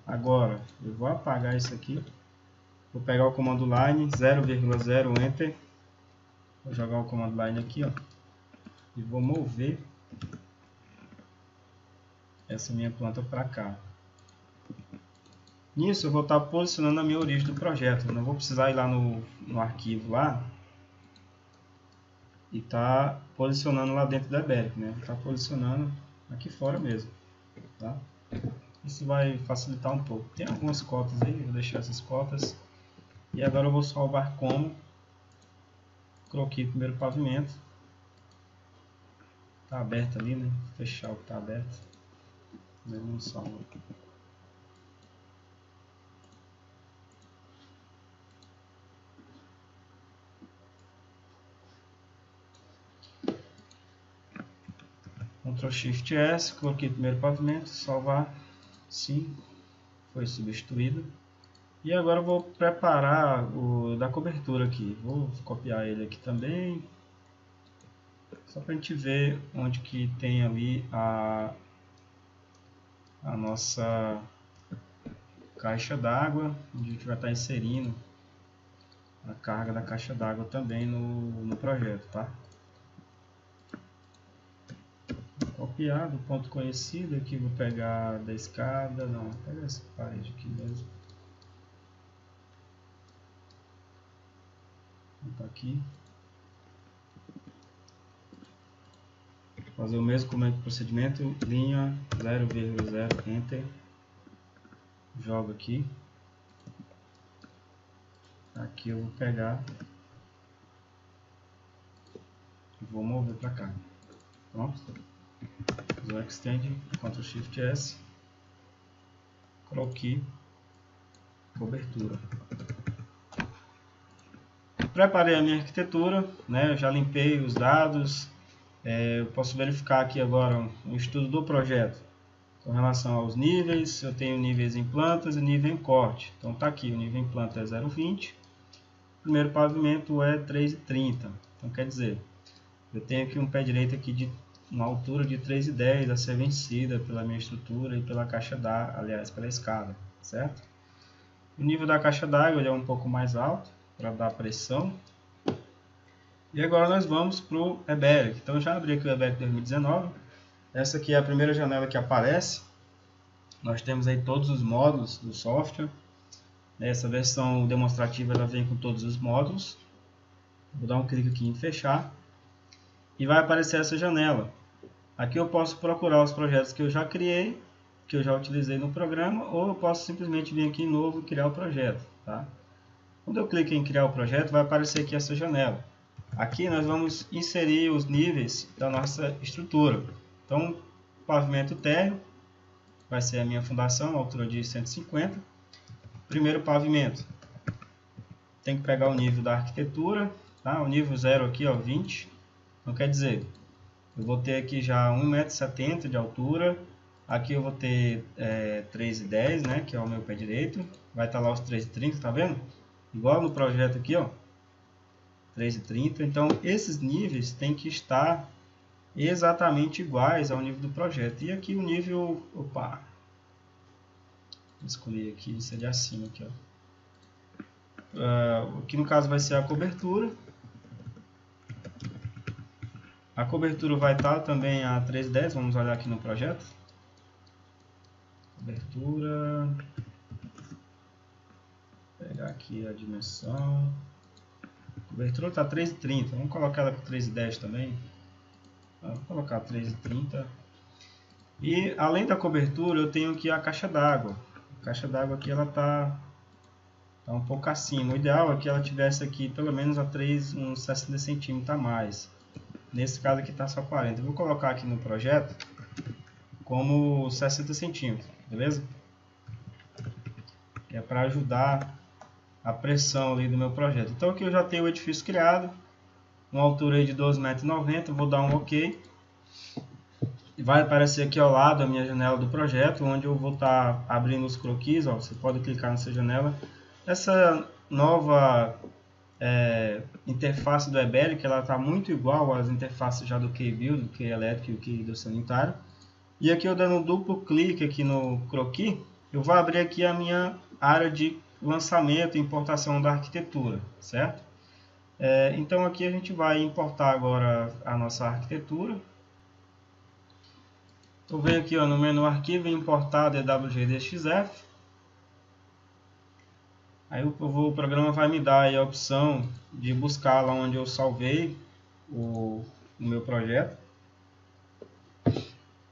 Agora eu vou apagar isso aqui, vou pegar o comando line 0,0 enter, vou jogar o comando line aqui, ó, e vou mover essa minha planta para cá. Nisso eu vou estar posicionando a minha origem do projeto, eu não vou precisar ir lá no arquivo lá e tá posicionando lá dentro da Eberic, né? Tá posicionando aqui fora mesmo, tá? Isso vai facilitar um pouco. Tem algumas cotas aí, vou deixar essas cotas. E agora eu vou salvar como croquis primeiro pavimento. Tá aberto ali, né? Vou fechar o que tá aberto. Mas não salva. Ctrl Shift S, coloquei primeiro pavimento, salvar, sim, foi substituído. E agora eu vou preparar o da cobertura aqui, vou copiar ele aqui também, só para a gente ver onde que tem ali a nossa caixa d'água, onde a gente vai estar inserindo a carga da caixa d'água também no projeto, tá? Copiar do ponto conhecido, aqui vou pegar da escada, não, vou pegar essa parede aqui mesmo. Vou botar aqui. Fazer o mesmo procedimento, linha 0,0 enter. Jogo aqui. Aqui eu vou pegar e vou mover para cá. Pronto. Vou extend, Ctrl Shift S, croquis, cobertura. Preparei a minha arquitetura, né? Eu já limpei os dados. Eu posso verificar aqui agora um estudo do projeto com relação aos níveis. Eu tenho níveis em plantas e nível em corte. Então tá aqui, o nível em planta é 0,20, primeiro pavimento é 3,30. Então quer dizer, eu tenho aqui um pé direito aqui de uma altura de 3,10 a ser vencida pela minha estrutura e pela caixa d'água, aliás, pela escada, certo? O nível da caixa d'água é um pouco mais alto para dar pressão. E agora nós vamos para o EBERIC. Então eu já abri aqui o EBERIC 2019. Essa aqui é a primeira janela que aparece. Nós temos aí todos os módulos do software. Essa versão demonstrativa ela vem com todos os módulos. Vou dar um clique aqui em fechar. E vai aparecer essa janela. Aqui eu posso procurar os projetos que eu já criei, que eu já utilizei no programa, ou eu posso simplesmente vir aqui em novo e criar o projeto. Tá? Quando eu clico em criar o projeto, vai aparecer aqui essa janela. Aqui nós vamos inserir os níveis da nossa estrutura. Então, pavimento térreo vai ser a minha fundação, altura de 150. Primeiro pavimento. Tem que pegar o nível da arquitetura, tá? O nível 0 aqui, ó, 20. Então quer dizer, eu vou ter aqui já 1,70 m de altura. Aqui eu vou ter 3,10, né, que é o meu pé direito. Vai estar lá os 3,30, tá vendo? Igual no projeto aqui, ó. 3,30. Então esses níveis têm que estar exatamente iguais ao nível do projeto. E aqui o nível, opa, vou escolher aqui, seria acima aqui, ó. Aqui no caso vai ser a cobertura. A cobertura vai estar também a 3,10, vamos olhar aqui no projeto. Cobertura, vou pegar aqui a dimensão. Cobertura está 3,30, vamos colocar ela para 3,10 também. Vou colocar 3,30. E além da cobertura eu tenho aqui a caixa d'água. A caixa d'água aqui ela está um pouco acima. O ideal é que ela tivesse aqui pelo menos uns 60 centímetros a mais. Nesse caso aqui está só 40. Eu vou colocar aqui no projeto como 60 centímetros, beleza? Que é para ajudar a pressão ali do meu projeto. Então aqui eu já tenho o edifício criado, uma altura aí de 12,90 m. Vou dar um OK. E vai aparecer aqui ao lado a minha janela do projeto, onde eu vou estar abrindo os croquis. Ó, você pode clicar nessa janela. Essa nova interface do EBERIC, ela está muito igual às interfaces já do QBuild, do QE elétrico e do QE do sanitário. E aqui eu dando um duplo clique aqui no croquis, eu vou abrir aqui a minha área de lançamento e importação da arquitetura, certo? Então aqui a gente vai importar agora a nossa arquitetura. Eu venho aqui, ó, no menu arquivo e importar DWG-DXF. Aí o programa vai me dar aí a opção de buscar lá onde eu salvei o meu projeto.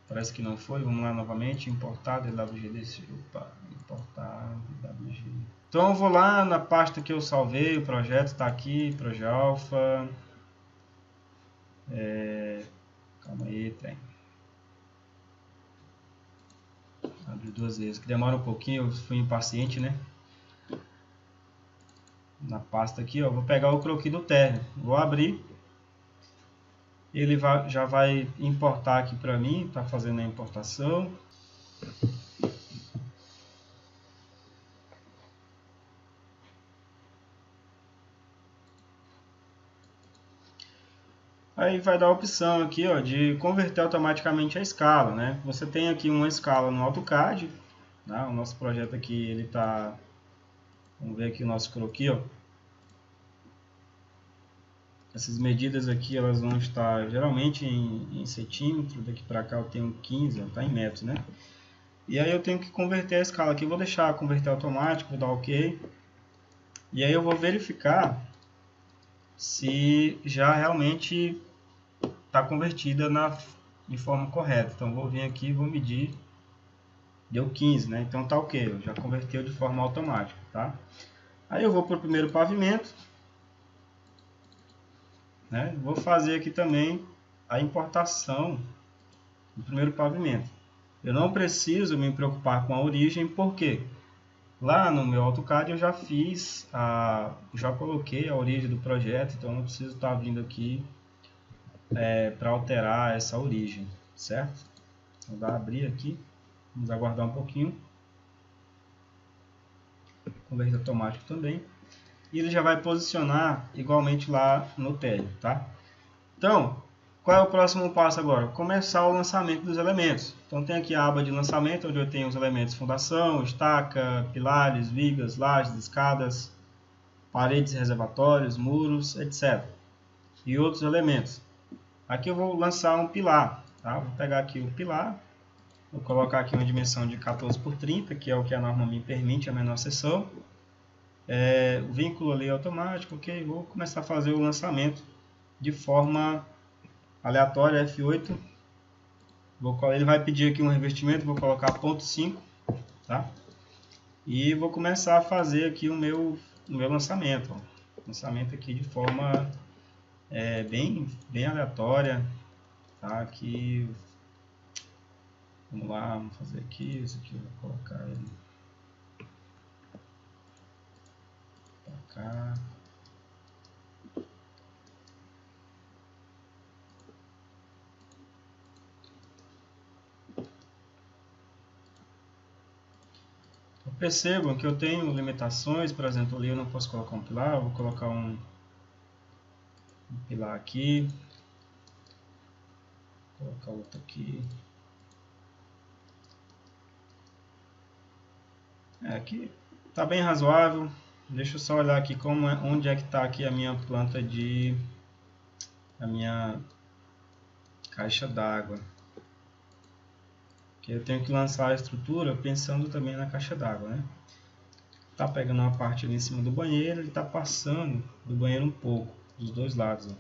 Parece que não foi. Vamos lá novamente, importar DWG. Opa, importar DWG. Então eu vou lá na pasta que eu salvei, o projeto está aqui, ProJalfa. Calma aí, tem. Abri duas vezes, que demora um pouquinho, eu fui impaciente, né? Na pasta aqui, ó, vou pegar o croquis do térreo, vou abrir, ele já vai importar aqui para mim, está fazendo a importação. Aí vai dar a opção aqui, ó, de converter automaticamente a escala, né? Você tem aqui uma escala no AutoCAD, tá? O nosso projeto aqui, ele tá, vamos ver aqui o nosso croquis, ó. Essas medidas aqui, elas vão estar geralmente em centímetros, daqui para cá eu tenho 15, está em metros, né? E aí eu tenho que converter a escala aqui, vou deixar converter automático, vou dar OK. E aí eu vou verificar se já realmente está convertida de forma correta. Então vou vir aqui e vou medir, deu 15, né? Então tá OK, já converteu de forma automática, tá? Aí eu vou para o primeiro pavimento. Né? Vou fazer aqui também a importação do primeiro pavimento. Eu não preciso me preocupar com a origem, porque lá no meu AutoCAD eu já já coloquei a origem do projeto, então não preciso estar vindo aqui para alterar essa origem, certo? Vou dar abrir aqui, vamos aguardar um pouquinho. Converter automático também. e ele já vai posicionar igualmente lá no télio, tá? Então, qual é o próximo passo agora? Começar o lançamento dos elementos. Então tem aqui a aba de lançamento, onde eu tenho os elementos fundação, estaca, pilares, vigas, lajes, escadas, paredes, reservatórios, muros, etc. E outros elementos. Aqui eu vou lançar um pilar, tá? Vou pegar aqui o pilar, vou colocar aqui uma dimensão de 14 por 30, que é o que a norma me permite, a menor seção. O vínculo ali é automático, ok? Vou começar a fazer o lançamento de forma aleatória, F8. Ele vai pedir aqui um revestimento, vou colocar 0.5, tá? E vou começar a fazer aqui o meu lançamento. Ó. Lançamento aqui de forma bem aleatória, tá? Aqui, vamos lá, vamos fazer aqui, isso aqui eu vou colocar ele para cá. Percebam que eu tenho limitações, por exemplo, ali eu não posso colocar um pilar, vou colocar um pilar aqui, vou colocar outro aqui. Aqui está bem razoável. Deixa eu só olhar aqui onde é que está aqui a minha planta a minha caixa d'água. Que eu tenho que lançar a estrutura pensando também na caixa d'água, né? Tá pegando uma parte ali em cima do banheiro, ele está passando do banheiro um pouco, dos dois lados. Ó.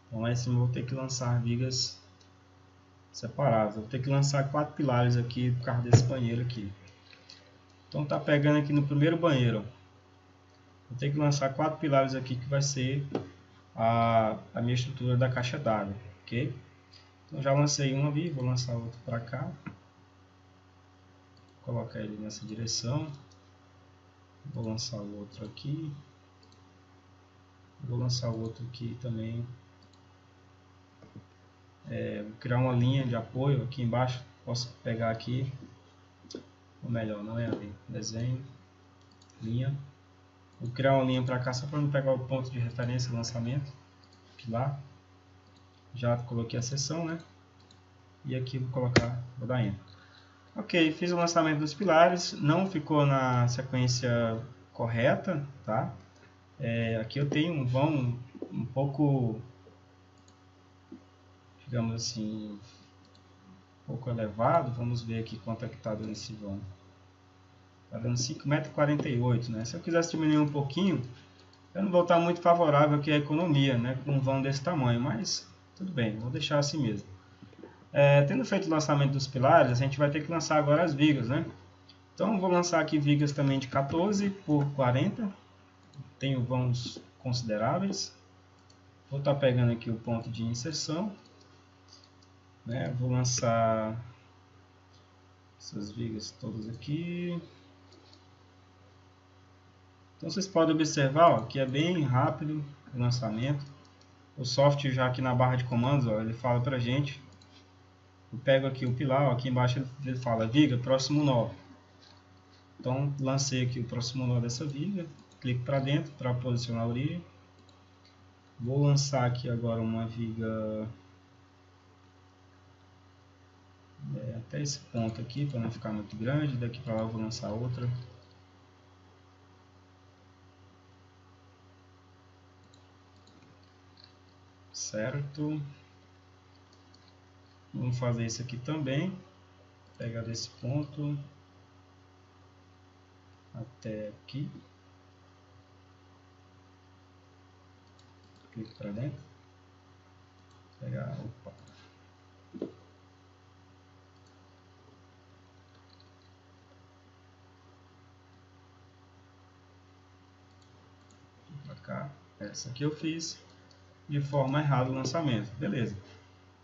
Então lá em cima eu vou ter que lançar vigas separadas. Eu vou ter que lançar 4 pilares aqui por causa desse banheiro aqui. Então tá pegando aqui no primeiro banheiro. Ó. Vou ter que lançar 4 pilares aqui que vai ser a minha estrutura da caixa d'água, ok? Então já lancei um ali, vou lançar outro para cá. Vou colocar ele nessa direção. Vou lançar o outro aqui. Vou lançar o outro aqui também. Vou criar uma linha de apoio aqui embaixo. Posso pegar aqui. Ou melhor, não é ali. Desenho. Linha. Vou criar uma linha para cá só para não pegar o ponto de referência do lançamento. Pilar. Já coloquei a seção, né? E aqui vou dar Enter. Ok, fiz o lançamento dos pilares. Não ficou na sequência correta, tá? Aqui eu tenho um vão um pouco, digamos assim, um pouco elevado. Vamos ver aqui quanto é que está dando esse vão. Está dando 5,48 m, né? Se eu quisesse diminuir um pouquinho, eu não vou estar muito favorável aqui à economia, né? Com um vão desse tamanho, mas tudo bem, vou deixar assim mesmo. Tendo feito o lançamento dos pilares, a gente vai ter que lançar agora as vigas, né? Então vou lançar aqui vigas também de 14 por 40. Tenho vãos consideráveis. Vou estar pegando aqui o ponto de inserção, né? Vou lançar essas vigas todas aqui. Então vocês podem observar ó, que é bem rápido o lançamento. O software já aqui na barra de comandos, ó, ele fala pra gente. Eu pego aqui o pilar, ó, aqui embaixo ele fala viga, próximo nó. Então lancei aqui o próximo nó dessa viga. Clico para dentro para posicionar a origem. Vou lançar aqui agora uma viga até esse ponto aqui, para não ficar muito grande. Daqui para lá eu vou lançar outra. Certo. Vamos fazer isso aqui também. Pegar desse ponto até aqui. Clique para dentro. Pegar, opa. Para cá. Essa aqui eu fiz de forma errada o lançamento. Beleza.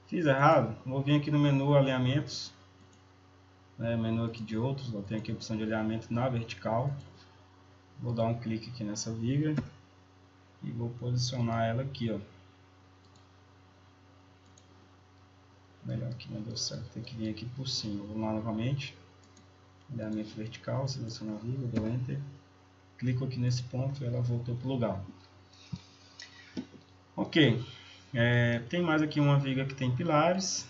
Fiz errado. Vou vir aqui no menu alinhamentos. Menu aqui de outros. Tem aqui a opção de alinhamento na vertical. Vou dar um clique aqui nessa viga. E vou posicionar ela aqui, ó. Melhor que não deu certo, tem que vir aqui por cima. Vamos lá novamente. Alinhamento vertical, seleciono a viga, dou Enter. clico aqui nesse ponto e ela voltou para o lugar. Ok, tem mais aqui uma viga que tem pilares,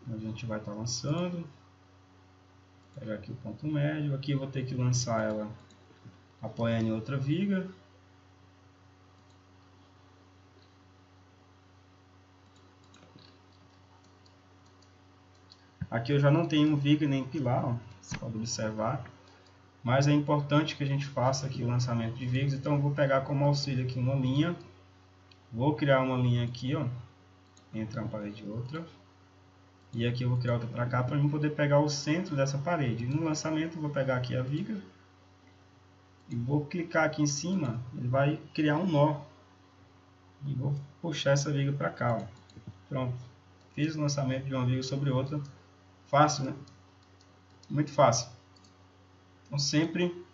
a gente vai estar lançando. Vou pegar aqui o ponto médio, aqui eu vou ter que lançar ela apoiando em outra viga. Aqui eu já não tenho viga nem pilar, ó, você pode observar. Mas é importante que a gente faça aqui o lançamento de vigas, então eu vou pegar como auxílio aqui uma linha. Vou criar uma linha aqui, ó, entre uma parede e outra. E aqui eu vou criar outra para cá, para eu poder pegar o centro dessa parede. No lançamento eu vou pegar aqui a viga. E vou clicar aqui em cima, ele vai criar um nó. E vou puxar essa viga para cá, ó. Pronto. Fiz o lançamento de uma viga sobre outra. Fácil, né? Muito fácil. Então sempre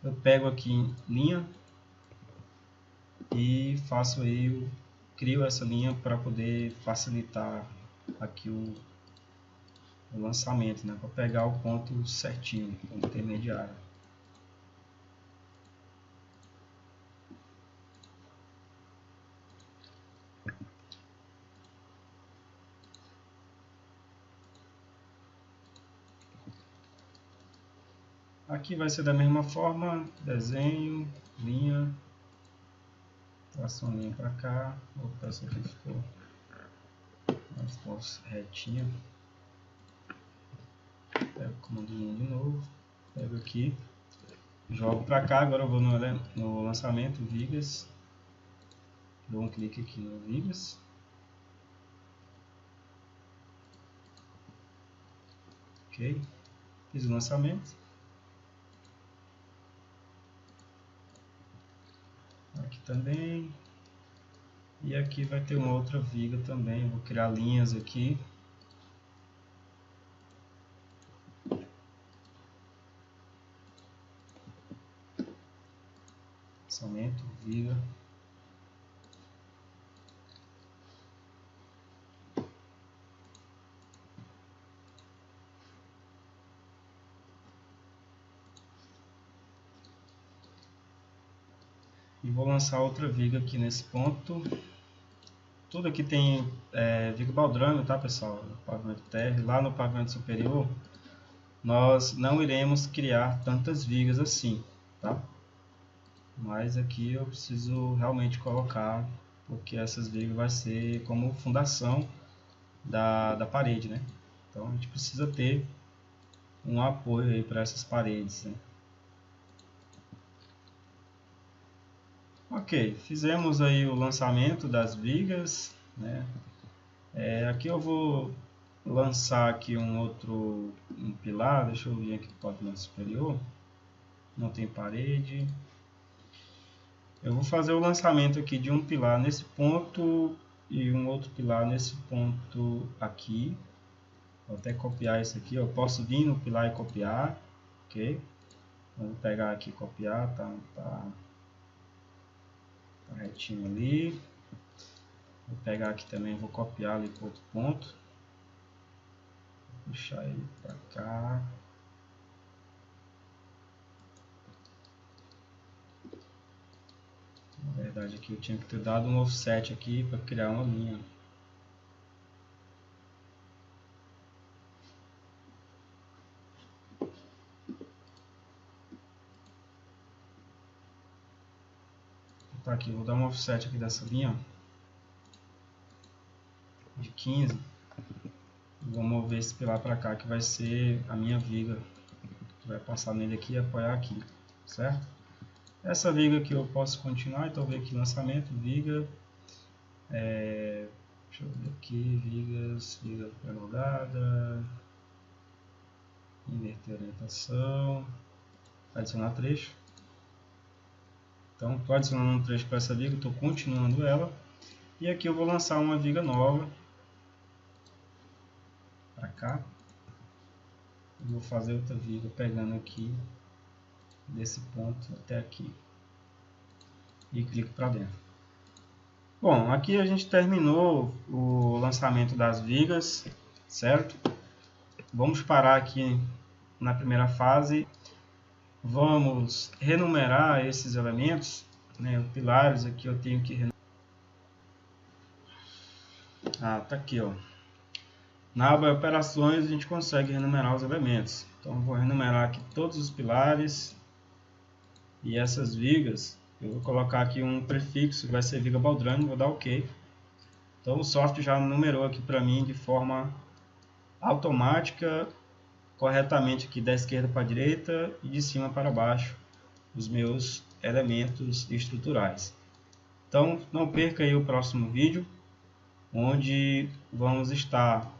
eu pego aqui em linha e faço aí, eu crio essa linha para poder facilitar aqui o lançamento, né? Para pegar o ponto certinho, o ponto intermediário. Aqui vai ser da mesma forma, desenho, linha, traço uma linha para cá. Opa, essa aqui ficou mais retinha. Pego o comando 1 de novo, pego aqui, jogo para cá. Agora eu vou no lançamento, vigas, dou um clique aqui no vigas. Ok, fiz o lançamento. Aqui também. E aqui vai ter uma outra viga também. Eu vou criar linhas aqui. Lançamento, viga. E vou lançar outra viga aqui nesse ponto. Tudo aqui tem viga baldrame, tá, pessoal? No pavimento térreo. Lá no pavimento superior, nós não iremos criar tantas vigas assim, tá? Mas aqui eu preciso realmente colocar, porque essas vigas vai ser como fundação da parede, né? Então a gente precisa ter um apoio aí para essas paredes, né? Ok, fizemos aí o lançamento das vigas, né? Aqui eu vou lançar aqui um pilar. Deixa eu vir aqui para o pavimento superior. Não tem parede. Eu vou fazer o lançamento aqui de um pilar nesse ponto e um outro pilar nesse ponto aqui. Vou até copiar isso aqui. Eu posso vir no pilar e copiar, ok? Vou pegar aqui e copiar, tá retinho ali. Vou pegar aqui também, vou copiar ali para outro ponto. Puxar ele para cá. Na verdade aqui eu tinha que ter dado um offset aqui para criar uma linha. Tá aqui, vou dar um offset aqui dessa linha de 15. Vou mover esse pilar para cá, que vai ser a minha viga, que vai passar nele aqui e apoiar aqui, certo? Essa viga aqui eu posso continuar, então eu vou aqui lançamento, viga, deixa eu ver aqui, viga prolongada, inverter orientação, adicionar trecho. Então estou adicionando um trecho para essa viga, estou continuando ela, e aqui eu vou lançar uma viga nova para cá. Vou fazer outra viga pegando aqui desse ponto até aqui e clico para dentro. Bom, aqui a gente terminou o lançamento das vigas, certo? Vamos parar aqui na primeira fase vamos renumerar esses elementos, né? Os pilares aqui eu tenho que renumerar. Tá aqui, ó. Na aba operações a gente consegue renumerar os elementos. Então vou renumerar aqui todos os pilares e essas vigas. Eu vou colocar aqui um prefixo que vai ser viga baldrame, vou dar OK. Então o software já numerou aqui para mim de forma automática, corretamente aqui da esquerda para a direita e de cima para baixo os meus elementos estruturais. Então não perca aí o próximo vídeo, onde vamos estar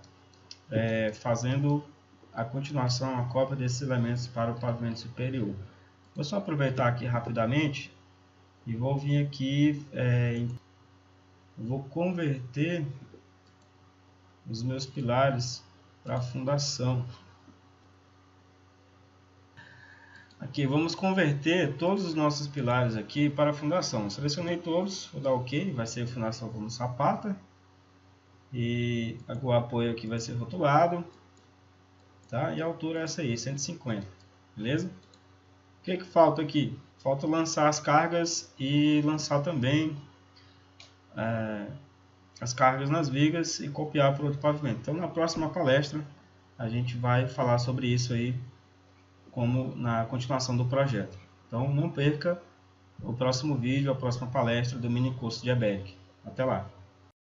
fazendo a continuação, a cópia desses elementos para o pavimento superior. Vou só aproveitar aqui rapidamente e vou vir aqui, vou converter os meus pilares para a fundação. Aqui, vamos converter todos os nossos pilares aqui para a fundação. Selecionei todos, vou dar OK, vai ser a fundação como sapata. E o apoio aqui vai ser rotulado. Tá? E a altura é essa aí, 150. Beleza? O que falta aqui? Falta lançar as cargas e lançar também as cargas nas vigas e copiar para outro pavimento. Então, na próxima palestra, a gente vai falar sobre isso aí, como na continuação do projeto. Então não perca o próximo vídeo, a próxima palestra do mini curso de EBERIC. Até lá!